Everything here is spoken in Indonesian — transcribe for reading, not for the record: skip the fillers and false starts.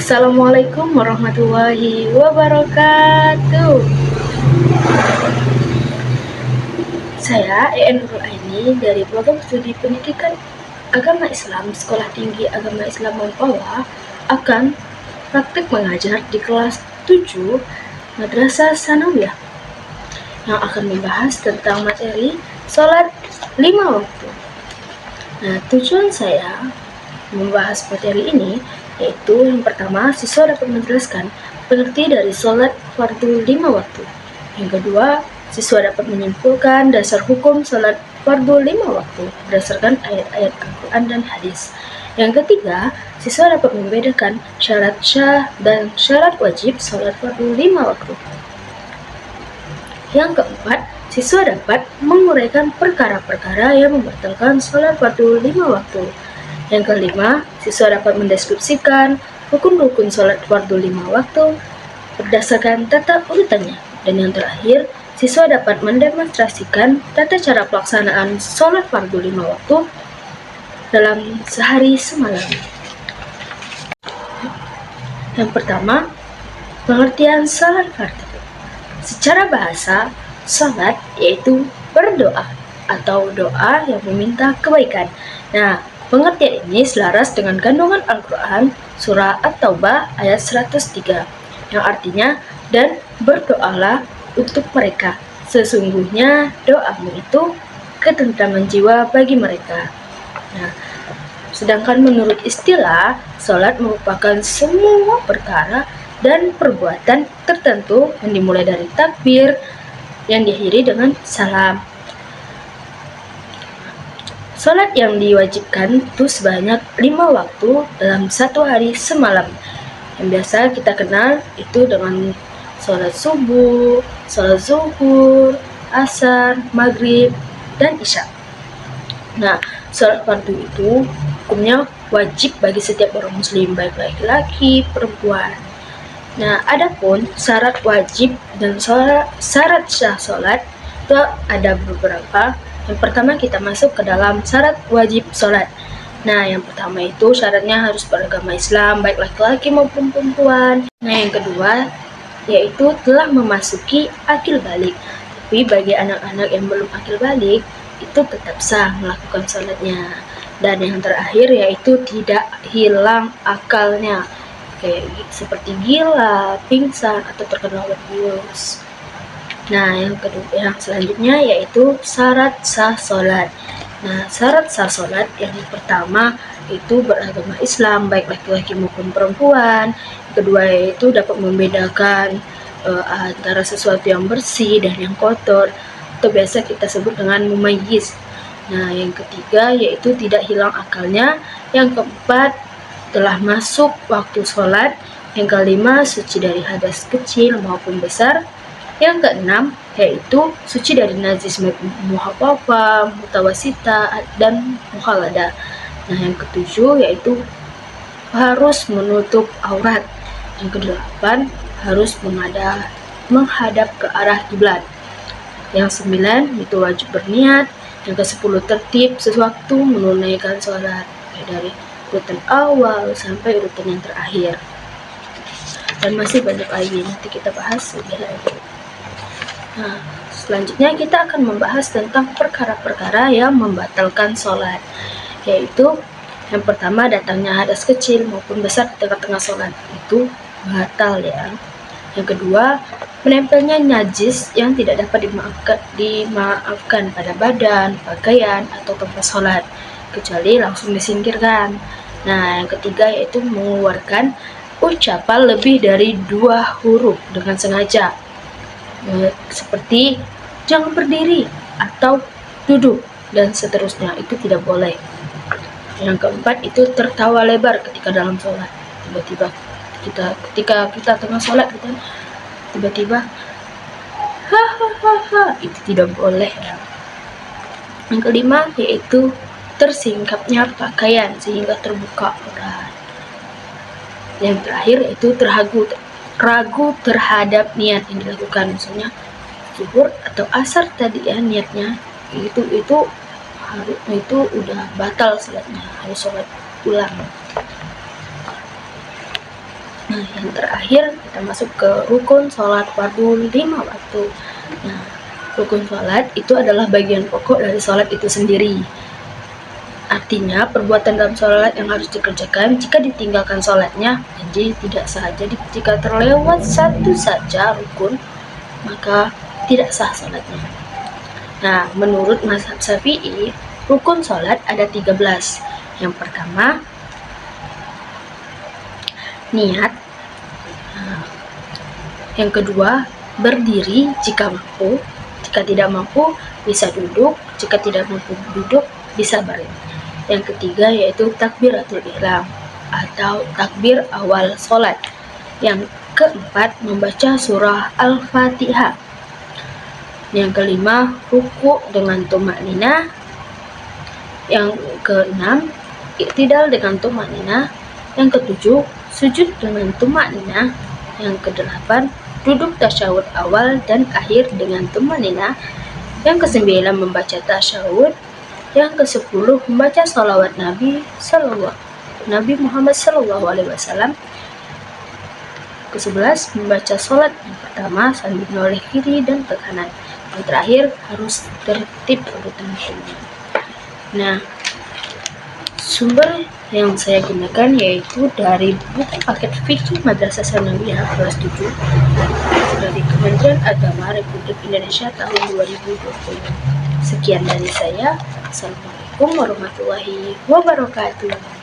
Assalamualaikum warahmatullahi wabarakatuh. Saya EN Nurul Aini dari Program Studi Pendidikan Agama Islam Sekolah Tinggi Agama Islam Mempawah akan praktik mengajar di kelas 7 Madrasah Sanawiyah yang akan membahas tentang materi sholat 5 waktu. Nah, tujuan saya membahas materi ini yaitu yang pertama, siswa dapat menjelaskan pengerti dari sholat fardu 5 waktu. Yang kedua, siswa dapat menyimpulkan dasar hukum sholat fardu 5 waktu berdasarkan ayat-ayat Al-Quran dan hadis. Yang ketiga, siswa dapat membedakan syarat syah dan syarat wajib sholat fardu 5 waktu. Yang keempat, siswa dapat menguraikan perkara-perkara yang membatalkan sholat fardu 5 waktu. Yang kelima, siswa dapat mendeskripsikan rukun-rukun sholat fardu 5 waktu berdasarkan tata urutannya. Dan yang terakhir, siswa dapat mendemonstrasikan tata cara pelaksanaan sholat fardu 5 waktu dalam sehari semalam. Yang pertama, pengertian sholat fardu. Secara bahasa, sholat yaitu berdoa atau doa yang meminta kebaikan. Nah, pengertian ini selaras dengan kandungan Al-Quran Surah At-Taubah ayat 103 yang artinya, dan berdoalah untuk mereka, sesungguhnya doamu itu ketentraman jiwa bagi mereka. Nah, sedangkan menurut istilah, sholat merupakan semua perkara dan perbuatan tertentu yang dimulai dari takbir yang diakhiri dengan salam. Sholat yang diwajibkan itu sebanyak 5 waktu dalam satu hari semalam. Yang biasa kita kenal itu dengan sholat subuh, sholat zuhur, asar, maghrib, dan isya. Nah, sholat fardu itu hukumnya wajib bagi setiap orang muslim, baik laki-laki, perempuan. Nah, adapun syarat wajib dan syarat sah sholat itu ada beberapa. Yang pertama, kita masuk ke dalam syarat wajib sholat. Nah, yang pertama itu syaratnya harus beragama Islam, baik laki-laki maupun perempuan. Nah, yang kedua yaitu telah memasuki akil balik. Tapi bagi anak-anak yang belum akil balik, itu tetap sah melakukan sholatnya. Dan yang terakhir yaitu tidak hilang akalnya, kayak seperti gila, pingsan, atau terkena bius. Nah, yang selanjutnya yaitu syarat sah sholat. Nah, syarat sah sholat yang pertama itu beragama Islam, baik laki-laki maupun perempuan. Yang kedua yaitu dapat membedakan antara sesuatu yang bersih dan yang kotor, atau biasa kita sebut dengan mumayyiz. Nah, yang ketiga yaitu tidak hilang akalnya. Yang keempat, telah masuk waktu sholat. Yang kelima, suci dari hadas kecil maupun besar. Yang keenam, yaitu suci dari najis muhafafah, mutawasita, dan mukhalada. Nah, yang ketujuh yaitu harus menutup aurat. Yang kedelapan, harus menghadap ke arah kiblat. Yang sembilan, itu wajib berniat. Yang ke-10, tertib sewaktu menunaikan sholat, dari urutan awal sampai urutan yang terakhir. Dan masih banyak lagi, nanti kita bahas lebih lanjut. Nah, selanjutnya kita akan membahas tentang perkara-perkara yang membatalkan sholat, yaitu yang pertama, datangnya hadas kecil maupun besar di tengah-tengah sholat, itu batal ya. Yang kedua, menempelnya najis yang tidak dapat dimaafkan pada badan, pakaian, atau tempat sholat, kecuali langsung disingkirkan. Nah, yang ketiga yaitu mengeluarkan ucapan lebih dari 2 huruf dengan sengaja, seperti jangan berdiri atau duduk dan seterusnya, itu tidak boleh. Yang keempat itu tertawa lebar ketika dalam sholat. Tiba-tiba ketika kita tengah sholat gitu, tiba-tiba hahaha, itu tidak boleh. Yang kelima yaitu tersingkapnya pakaian sehingga terbuka aurat. Yang terakhir yaitu ragu terhadap niat yang dilakukan, misalnya zuhur atau asar tadi ya, niatnya itu udah batal sholatnya, harus sholat ulang. Nah, yang terakhir kita masuk ke rukun sholat fardu 5 waktu. Nah, rukun sholat itu adalah bagian pokok dari sholat itu sendiri. Artinya, perbuatan dalam sholat yang harus dikerjakan jika ditinggalkan sholatnya jadi tidak sah. Jadi, jika terlewat satu saja rukun, maka tidak sah sholatnya. Nah, menurut mazhab Syafi'i, rukun sholat ada 13. Yang pertama, niat. Nah, yang kedua, berdiri jika mampu. Jika tidak mampu, bisa duduk. Jika tidak mampu duduk, bisa baring. Yang ketiga yaitu takbiratul ihram atau takbir awal sholat. Yang keempat, membaca surah Al-Fatihah. Yang kelima, ruku dengan tumakninah. Yang keenam, i'tidal dengan tumakninah. Yang ketujuh, sujud dengan tumakninah. Yang kedelapan, duduk tasyahud awal dan akhir dengan tumakninah. Yang kesembilan, membaca tasyahud. Yang ke-10, membaca sholawat Nabi Muhammad SAW. Ke-11, membaca sholat yang pertama sambil menoleh kiri dan ke kanan. Yang terakhir, harus tertib urutan waktunya. Nah, sumber yang saya gunakan yaitu dari buku paket fikih Madrasah Sanawiyah kelas 7 dari Kementerian Agama Republik Indonesia tahun 2020. Sekian dari saya. Assalamualaikum warahmatullahi wabarakatuh.